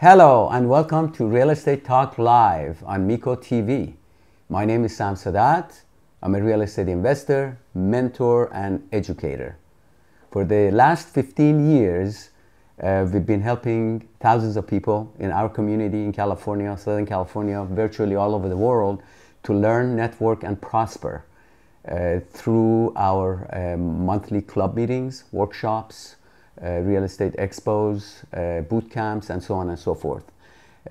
Hello and welcome to Real Estate Talk Live on MeCo TV. My name is Sadat. I'm a real estate investor, mentor, and educator. For the last 15 years, we've been helping thousands of people in our community in California, Southern California, virtually all over the world to learn, network, and prosper through our monthly club meetings, workshops, real estate expos, boot camps, and so on and so forth.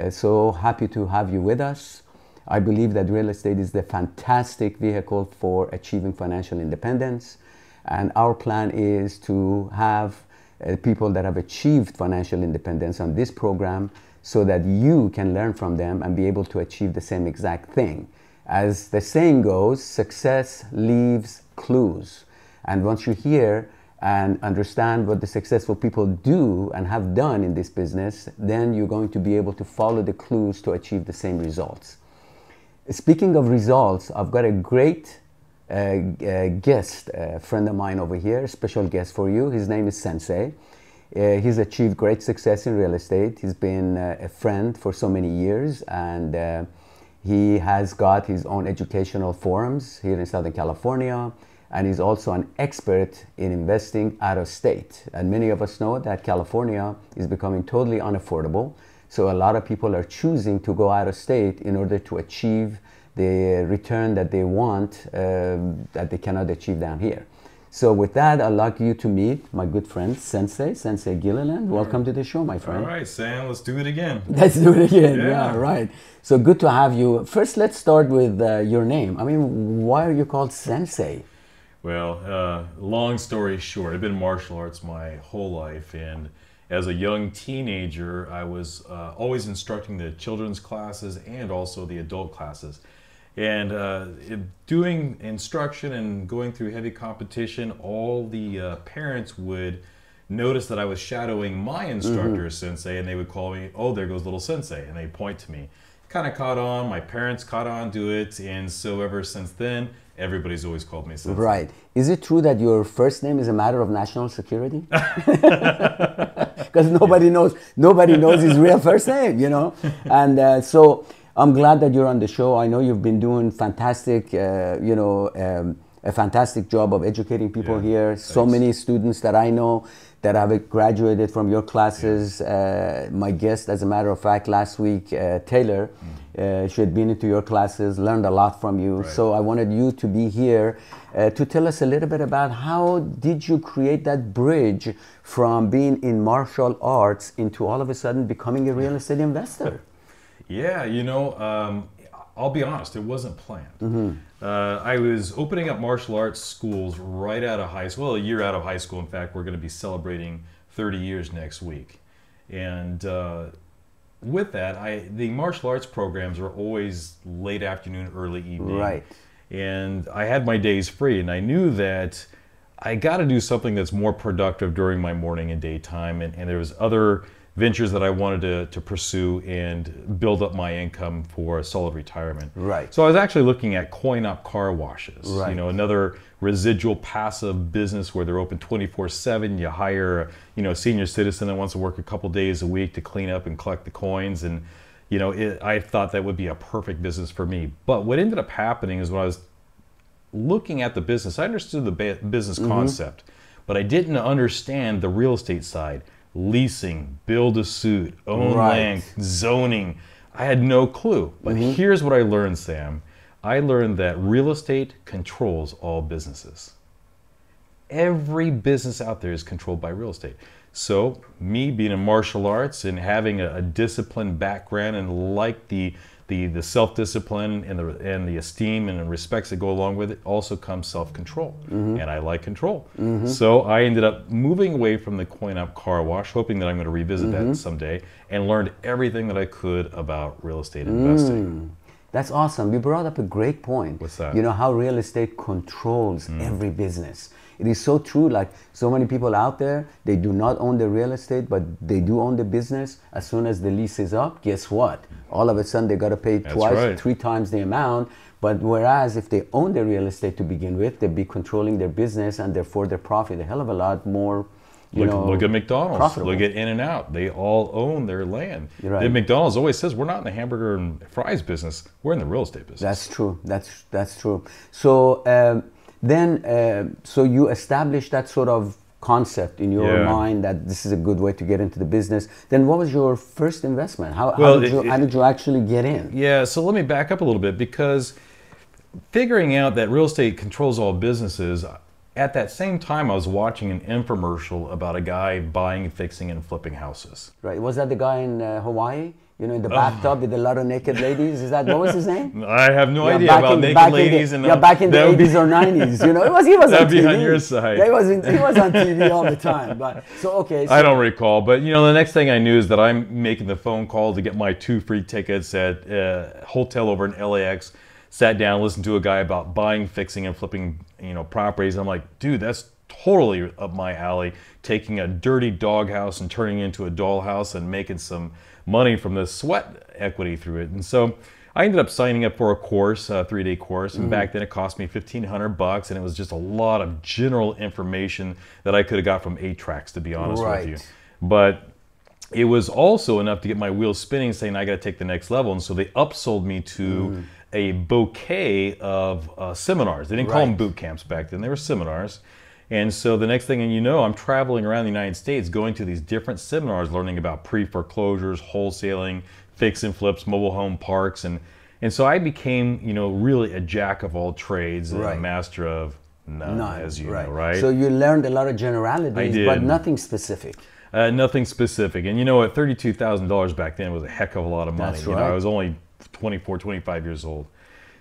So happy to have you with us. I believe that real estate is the fantastic vehicle for achieving financial independence. And our plan is to have people that have achieved financial independence on this program so that you can learn from them and be able to achieve the same exact thing. As the saying goes, success leaves clues. And once you hear and understand what the successful people do and have done in this business, then you're going to be able to follow the clues to achieve the same results. Speaking of results, I've got a great guest, a friend of mine over here, a special guest for you. His name is Sensei. He's achieved great success in real estate. He's been a friend for so many years, and he has got his own educational forums here in Southern California. And he's also an expert in investing out of state. And many of us know that California is becoming totally unaffordable. So a lot of people are choosing to go out of state in order to achieve the return that they want that they cannot achieve down here. So with that, I'd like you to meet my good friend, Sensei Gilliland. Welcome to the show, my friend. All right, Sam, let's do it again. Let's do it again, yeah, right. So good to have you. First, let's start with your name. I mean, why are you called Sensei? Well, long story short, I've been in martial arts my whole life, and as a young teenager, I was always instructing the children's classes and also the adult classes. And doing instruction and going through heavy competition, all the parents would notice that I was shadowing my instructor, Sensei, and they would call me, "Oh, there goes little Sensei," and they'd point to me. Kind of caught on, my parents caught on to it, and so ever since then, everybody's always called me Sensei. Right. Is it true that your first name is a matter of national security? Because nobody knows his real first name, you know. And so I'm glad that you're on the show. I know you've been doing fantastic, a fantastic job of educating people here. Thanks. So many students that I know that have graduated from your classes. My guest, as a matter of fact, last week, Taylor, she had been into your classes, learned a lot from you. Right. So I wanted you to be here to tell us a little bit about how did you create that bridge from being in martial arts into all of a sudden becoming a real estate investor? Yeah, I'll be honest, it wasn't planned. I was opening up martial arts schools right out of high school, well, a year out of high school. In fact, we're going to be celebrating 30 years next week. And with that, the martial arts programs are always late afternoon, early evening. Right. And I had my days free, and I knew that I got to do something that's more productive during my morning and daytime. And there was other ventures that I wanted to pursue and build up my income for a solid retirement. Right. So I was actually looking at coin-op car washes. Right. Another residual passive business where they're open 24/7. You hire a senior citizen that wants to work a couple days a week to clean up and collect the coins, and I thought that would be a perfect business for me. But what ended up happening is when I was looking at the business, I understood the business concept, but I didn't understand the real estate side. Leasing, build a suit, own land, zoning. I had no clue. But here's what I learned, Sam. I learned that real estate controls all businesses. Every business out there is controlled by real estate. So me being in martial arts and having a disciplined background and like the self-discipline and the esteem and the respects that go along with it, also comes self-control. And I like control. So I ended up moving away from the coin-op car wash, hoping that I'm going to revisit that someday, and learned everything that I could about real estate investing. That's awesome. You brought up a great point. What's that? You know how real estate controls every business. It is so true. Like so many people out there, they do not own the real estate, but they do own the business. As soon as the lease is up, guess what? All of a sudden they got to pay twice, 3 times the amount. But whereas if they own the real estate to begin with, they'd be controlling their business and therefore their profit a hell of a lot more Look at McDonald's. profitable. Look at In-N-Out. They all own their land. You're right. The McDonald's always says, we're not in the hamburger and fries business. We're in the real estate business. That's true. That's true. So so you established that sort of concept in your mind that this is a good way to get into the business. Then what was your first investment? How did you actually get in? Yeah, so let me back up a little bit, because figuring out that real estate controls all businesses, at that same time I was watching an infomercial about a guy buying, fixing, and flipping houses. Right. Was that the guy in Hawaii? You know, in the bathtub with a lot of naked ladies? Is that, what was his name? I have no idea about naked ladies. Back in the 80s or 90s, you know, he was on TV. That'd be on your side. Yeah, he was on TV all the time. But so, okay. So, I don't recall, but you know, the next thing I knew is that I'm making the phone call to get my 2 free tickets at a hotel over in LAX. Sat down, listened to a guy about buying, fixing, and flipping, you know, properties. I'm like, dude, that's totally up my alley. Taking a dirty doghouse and turning it into a dollhouse and making some money from the sweat equity through it. And so I ended up signing up for a course, a 3-day course, and back then it cost me $1,500, and it was just a lot of general information that I could have got from 8-tracks, to be honest with you. But it was also enough to get my wheels spinning, saying I got to take the next level. And so they upsold me to a bouquet of seminars. They didn't call them boot camps back then, they were seminars. And so the next thing you know, I'm traveling around the United States, going to these different seminars, learning about pre-foreclosures, wholesaling, fix and flips, mobile home parks. And so I became, you know, really a jack of all trades and a master of none, as you know, right? So you learned a lot of generalities, but nothing specific. Nothing specific. And you know what, $32,000 back then was a heck of a lot of money. That's You know, I was only 24, 25 years old.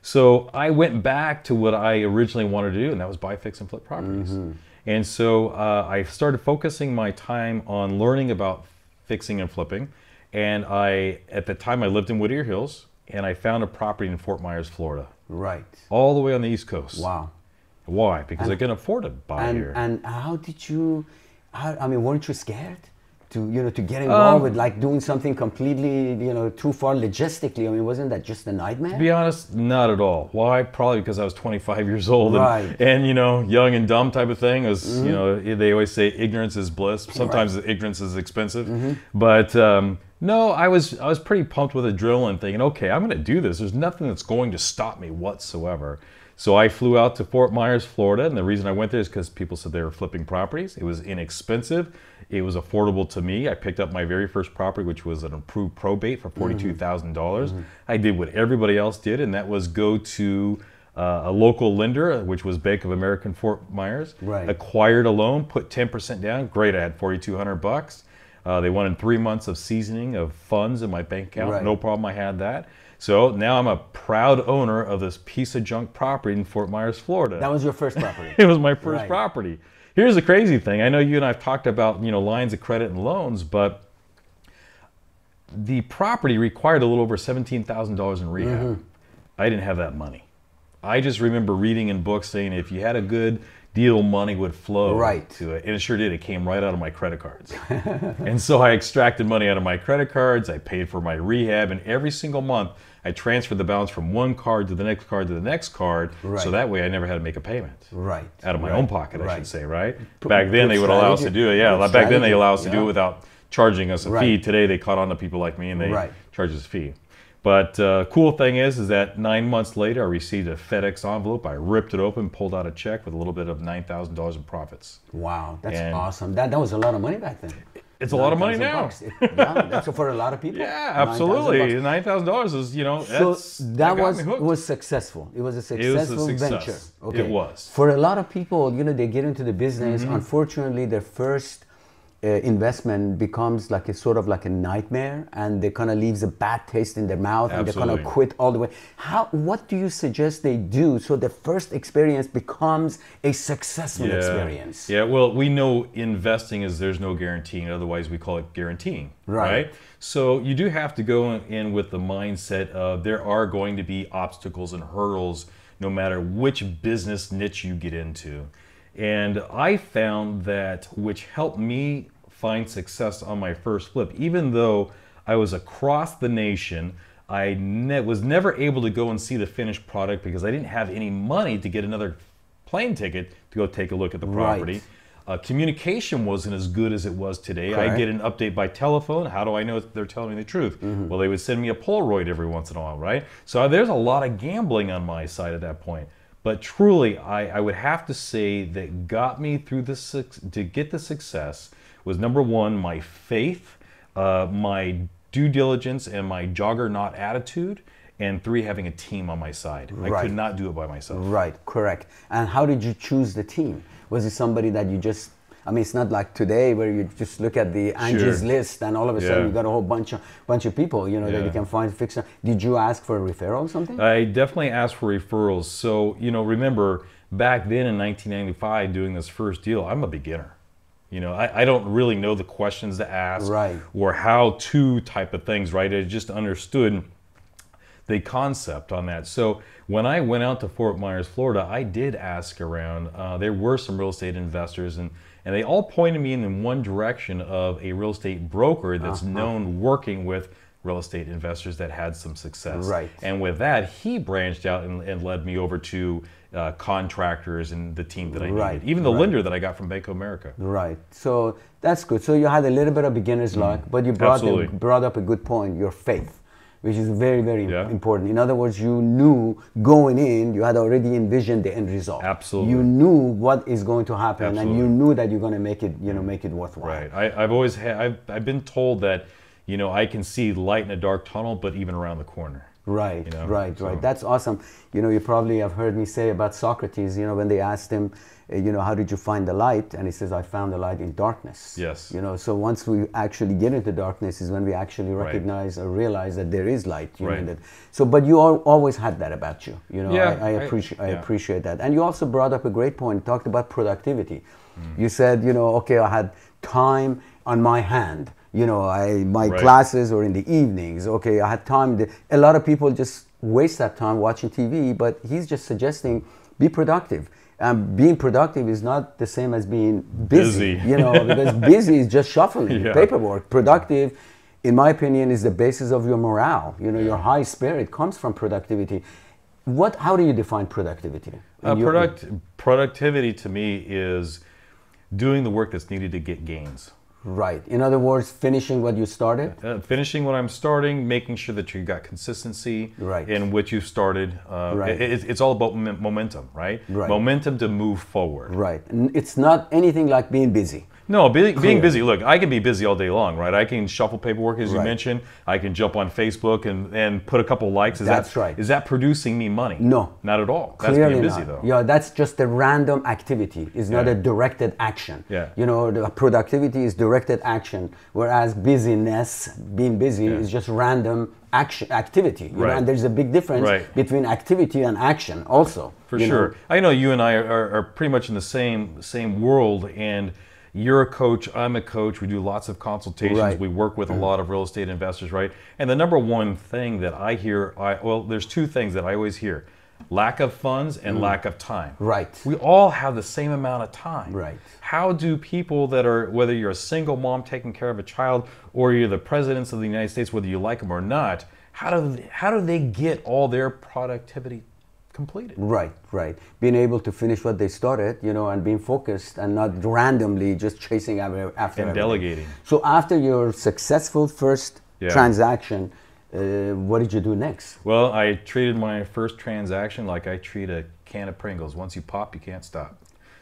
So I went back to what I originally wanted to do, and that was buy, fix, and flip properties. And so I started focusing my time on learning about fixing and flipping. And at the time I lived in Whittier Hills, and I found a property in Fort Myers, Florida. Right. All the way on the East Coast. Wow. Why? Because I couldn't afford to buy here. And how did you, I mean, weren't you scared to, you know, to get involved with like doing something completely, you know, too far logistically? I mean, wasn't that just a nightmare? To be honest, not at all. Why? Probably because I was 25 years old and you know, young and dumb type of thing. It was, you know, they always say ignorance is bliss. Sometimes ignorance is expensive. But no, I was pretty pumped with adrenaline, thinking, okay, I'm going to do this. There's nothing that's going to stop me whatsoever. So I flew out to Fort Myers, Florida, and the reason I went there is because people said they were flipping properties. It was inexpensive. It was affordable to me. I picked up my very first property, which was an approved probate for $42,000. I did what everybody else did, and that was go to a local lender, which was Bank of America in Fort Myers. Acquired a loan, put 10% down. Great, I had $4,200. They wanted 3 months of seasoning of funds in my bank account. No problem, I had that. So now I'm a proud owner of this piece of junk property in Fort Myers, Florida. That was your first property? It was my first property. Here's the crazy thing. I know you and I have talked about, you know, lines of credit and loans, but the property required a little over $17,000 in rehab. I didn't have that money. I just remember reading in books saying if you had a good deal, money would flow to it. And it sure did. It came right out of my credit cards. And so I extracted money out of my credit cards. I paid for my rehab. And every single month, I transferred the balance from one card to the next card to the next card. So that way I never had to make a payment. Out of my own pocket, I should say, right? Back then, they would allow us to do it. Yeah, back then they allow us to do it without charging us a fee. Today, they caught on to people like me and they charge us a fee. But cool thing is that 9 months later, I received a FedEx envelope. I ripped it open, pulled out a check with a little bit of $9,000 in profits. Wow, that's awesome. That was a lot of money back then. It's a lot of money now. Yeah, that's for a lot of people. Yeah, absolutely. $9,000 is, you know, so that was successful. It was a successful venture. Okay. It was. For a lot of people, you know, they get into the business. Unfortunately, their first investment becomes like a sort of like a nightmare, and they kind of leaves a bad taste in their mouth, and they kind of quit all the way. What do you suggest they do so the first experience becomes a successful experience? Yeah, well, we know investing is there's no guaranteeing, otherwise we call it guaranteeing, right? So you do have to go in with the mindset of there are going to be obstacles and hurdles no matter which business niche you get into. And I found that which helped me find success on my first flip, even though I was across the nation, I was never able to go and see the finished product because I didn't have any money to get another plane ticket to go take a look at the property. Communication wasn't as good as it was today. I get an update by telephone. How do I know if they're telling me the truth? Well, they would send me a Polaroid every once in a while, right? So there's a lot of gambling on my side at that point. But truly, I would have to say that got me through this to get the success was, number one, my faith, my due diligence, and my juggernaut attitude. And three, having a team on my side. I could not do it by myself. Right, correct. And how did you choose the team? Was it somebody that you just, I mean, it's not like today where you just look at the Angie's list and all of a sudden you got a whole bunch of people, you know, that you can find fixer. Did you ask for a referral or something? I definitely asked for referrals. So, you know, remember back then in 1995 doing this first deal, I'm a beginner. You know, I don't really know the questions to ask or how to type of things, right? I just understood the concept on that. So when I went out to Fort Myers, Florida, I did ask around. There were some real estate investors, and they all pointed me in one direction of a real estate broker that's known working with real estate investors that had some success. Right. And with that, he branched out and led me over to contractors and the team that I needed. Even the lender that I got from Bank of America. Right. So that's good. So you had a little bit of beginner's luck, but you brought up a good point, your faith, which is very, very important. In other words, you knew going in, you had already envisioned the end result. Absolutely. You knew what is going to happen, and you knew that you're going to make it, you know, make it worthwhile. Right. I've always I've been told that, you know, I can see light in a dark tunnel, but even around the corner. Right, you know? right. That's awesome. You know, you probably have heard me say about Socrates, you know, when they asked him, you know, how did you find the light? And he says, I found the light in darkness. Yes. You know, so once we actually get into darkness is when we actually recognize or realize that there is light. You know, that, so, but you always had that about you. You know, I appreciate that. And you also brought up a great point, talked about productivity. You said, you know, okay, I had time on my hand. You know, my classes were in the evenings. Okay, I had time. A lot of people just waste that time watching TV, but he's just suggesting be productive. Being productive is not the same as being busy. You know, because busy is just shuffling paperwork. Productive, in my opinion, is the basis of your morale. You know, your high spirit comes from productivity. How do you define productivity? Productivity to me is doing the work that's needed to get gains. Right. In other words, finishing what you started? Finishing what I'm starting, making sure that you got consistency in what you've started. It's all about momentum, right? Momentum to move forward. Right. And it's not anything like being busy. No, being busy. Look, I can be busy all day long, right? I can shuffle paperwork, as you mentioned. I can jump on Facebook and put a couple likes. That's right. Is that producing me money? No. Not at all. That's Clearly being busy, not. though. Yeah, that's just a random activity. It's not a directed action. You know, the productivity is directed action, whereas busyness, being busy, is just random activity. You know, and there's a big difference between activity and action also. For sure. I know you and I are pretty much in the same world, and you're a coach, I'm a coach, we do lots of consultations, we work with a lot of real estate investors, right? And the number one thing that I hear, well, there's two things that I always hear: lack of funds and lack of time. We all have the same amount of time. How do people that are, whether you're a single mom taking care of a child or you're the presidents of the United States, whether you like them or not, how do they get all their productivity completed? Right. Being able to finish what they started, you know, and being focused and not randomly just chasing after and delegating. So after your successful first transaction, what did you do next? Well, I treated my first transaction like I treat a can of Pringles. Once you pop, you can't stop.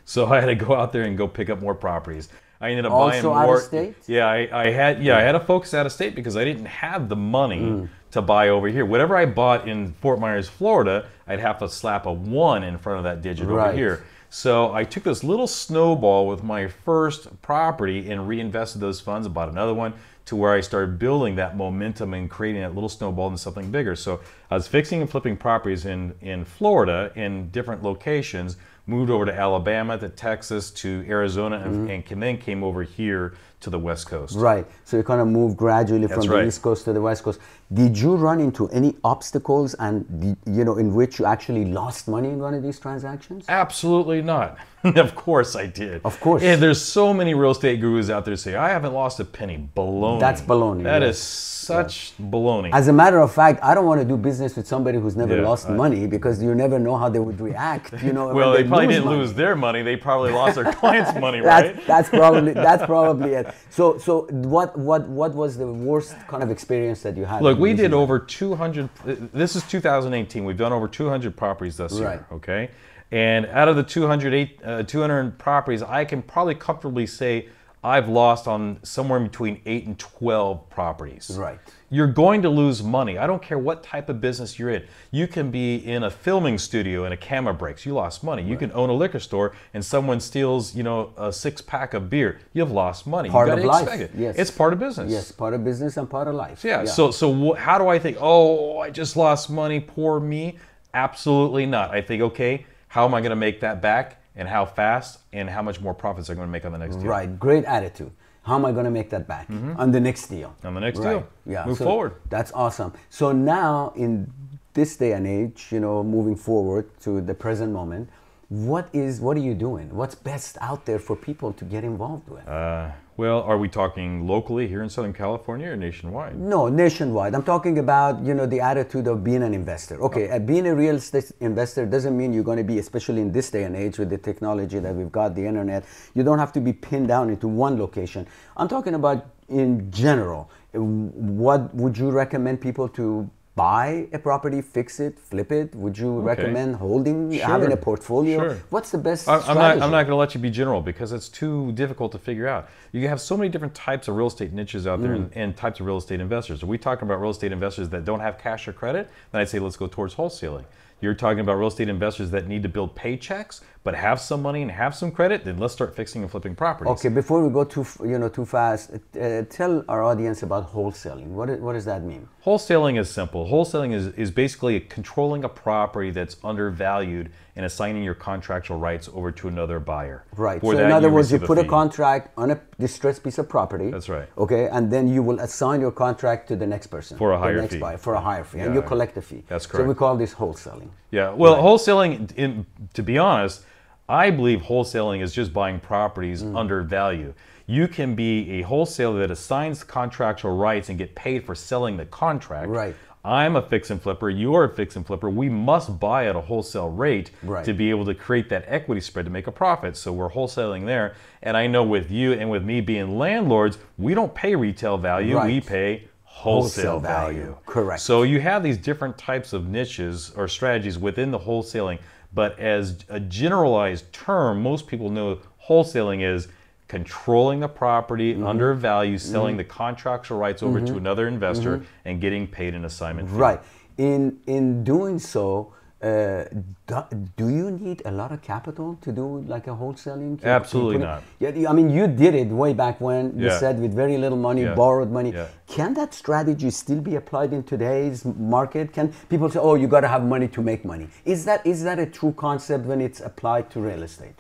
So I had to go out there and go pick up more properties. I ended up buying more. Also out of state? Yeah, I had to focus out of state because I didn't have the money to buy over here. Whatever I bought in Fort Myers, Florida, I'd have to slap a 1 in front of that digit over here. So I took this little snowball with my first property and reinvested those funds and bought another one, to where I started building that momentum and creating that little snowball into something bigger. So I was fixing and flipping properties in Florida in different locations, moved over to Alabama, to Texas, to Arizona, and then came over here to the West Coast. Right. So you kind of moved gradually from the East Coast to the West Coast. Did you run into any obstacles and, you know, in which you actually lost money in one of these transactions? Absolutely not. Of course I did. Of course. And there's so many real estate gurus out there say, I haven't lost a penny. Baloney. That's baloney. That yes. is such baloney. As a matter of fact, I don't want to do business with somebody who's never Yeah, lost money, because you never know how they would react. You know, well, when they probably didn't money. lose their money. They probably lost their clients' money, right? That's probably it. So what was the worst kind of experience that you had? Look, we did over 200. This is 2018. We've done over 200 properties this year. Right. Okay, and out of the 200 properties, I can probably comfortably say I've lost on somewhere between 8 and 12 properties. Right. You're going to lose money. I don't care what type of business you're in. You can be in a filming studio and a camera breaks. You lost money. You can own a liquor store and someone steals, you know, a 6-pack of beer. You've lost money. Part you of gotta life. expect it. Yes. It's part of business. Yes, part of business and part of life. Yeah. So how do I think? Oh, I just lost money. Poor me. Absolutely not. I think, okay, how am I going to make that back, and how fast, and how much more profits am I going to make on the next deal? Right. Great attitude. How am I going to make that back on the next deal? On the next Right. deal. Yeah. Move So forward. That's awesome. So now in this day and age, you know, moving forward to the present moment, what are you doing? What's best out there for people to get involved with? Well, are we talking locally here in Southern California or nationwide? No, nationwide. I'm talking about, you know, the attitude of being an investor. Okay, being a real estate investor doesn't mean you're going to be, especially in this day and age with the technology that we've got, the internet, you don't have to be pinned down into one location. I'm talking about in general. What would you recommend people to buy a property, fix it, flip it? Would you recommend holding, having a portfolio? Sure. What's the best I'm strategy? not going to let you be general because it's too difficult to figure out. You have so many different types of real estate niches out there and types of real estate investors. Are we talking about real estate investors that don't have cash or credit? Then I'd say let's go towards wholesaling. You're talking about real estate investors that need to build paychecks but have some money and have some credit, then let's start fixing and flipping properties. Okay, before we go too fast, tell our audience about wholesaling. What does that mean? Wholesaling is simple. Wholesaling is basically controlling a property that's undervalued and assigning your contractual rights over to another buyer. Right. For So that, in other words, you put a fee. contract on a distressed piece of property. That's right. Okay, and then you will assign your contract to the next person. For a higher the next fee. buyer, for a higher fee, and Yeah. you collect a fee. That's So correct. we call this wholesaling. Yeah, well, wholesaling, to be honest, I believe wholesaling is just buying properties under value. You can be a wholesaler that assigns contractual rights and get paid for selling the contract. Right. I'm a fix and flipper, you're a fix and flipper. We must buy at a wholesale rate to be able to create that equity spread to make a profit. So we're wholesaling there. And I know with you and with me being landlords, we don't pay retail value, Right. we pay wholesale value. Correct. So you have these different types of niches or strategies within the wholesaling, but as a generalized term, most people know wholesaling is controlling the property under value, selling the contractual rights over to another investor, and getting paid an assignment fee. Right. In doing so, do you need a lot of capital to do like a wholesaling? Absolutely not. Yeah, I mean, you did it way back when. You Yeah. said with very little money, Yeah. borrowed money. Yeah. Can that strategy still be applied in today's market? Can people say, "Oh, you got to have money to make money"? Is that a true concept when it's applied to real estate?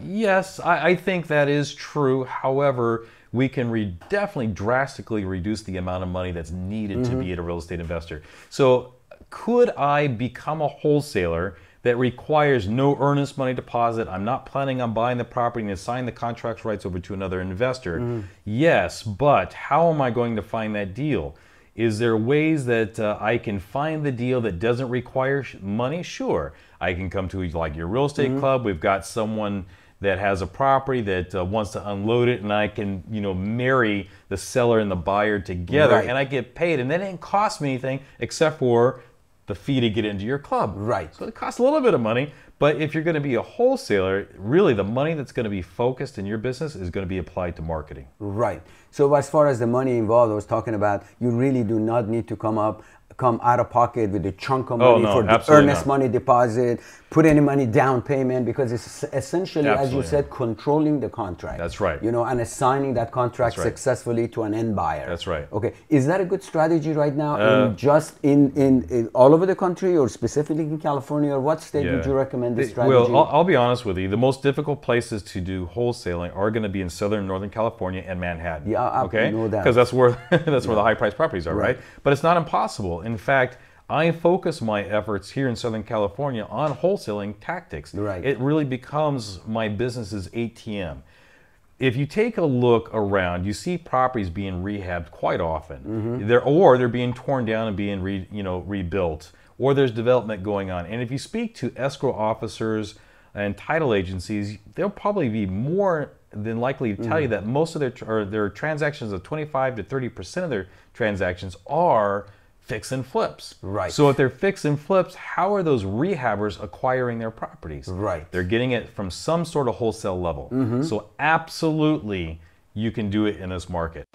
Yes, I think that is true. However, we can definitely drastically reduce the amount of money that's needed to be a real estate investor. So could I become a wholesaler that requires no earnest money deposit? I'm not planning on buying the property and assign the contract rights over to another investor. Yes, but how am I going to find that deal? Is there ways that I can find the deal that doesn't require money? Sure. I can come to like your real estate club. We've got someone that has a property that wants to unload it, and I can, marry the seller and the buyer together, Right. and I get paid, and that didn't cost me anything except for the fee to get into your club. Right. So it costs a little bit of money, but if you're going to be a wholesaler, really the money that's going to be focused in your business is going to be applied to marketing. Right. So as far as the money involved, I was talking about, you really do not need to come up come out of pocket with a chunk of money for the absolutely earnest money deposit, put any money down payment, because it's essentially, as you said, controlling the contract. That's right. You know, and assigning that contract successfully to an end buyer. That's right. Okay. Is that a good strategy right now in all over the country, or specifically in California, or what state would you recommend this strategy? Well, I'll be honest with you. The most difficult places to do wholesaling are going to be in Southern and Northern California and Manhattan. Yeah, I know that. Because that's where where the high price properties are, right? But it's not impossible. In fact, I focus my efforts here in Southern California on wholesaling tactics. Right. It really becomes my business's ATM. If you take a look around, you see properties being rehabbed quite often. They're being torn down and being rebuilt, or there's development going on. And if you speak to escrow officers and title agencies, they'll probably be more than likely to tell you that most of their transactions, of 25 to 30% of their transactions, are fix and flips. Right. So if they're fix and flips, how are those rehabbers acquiring their properties? Right. They're getting it from some sort of wholesale level. So absolutely, you can do it in this market.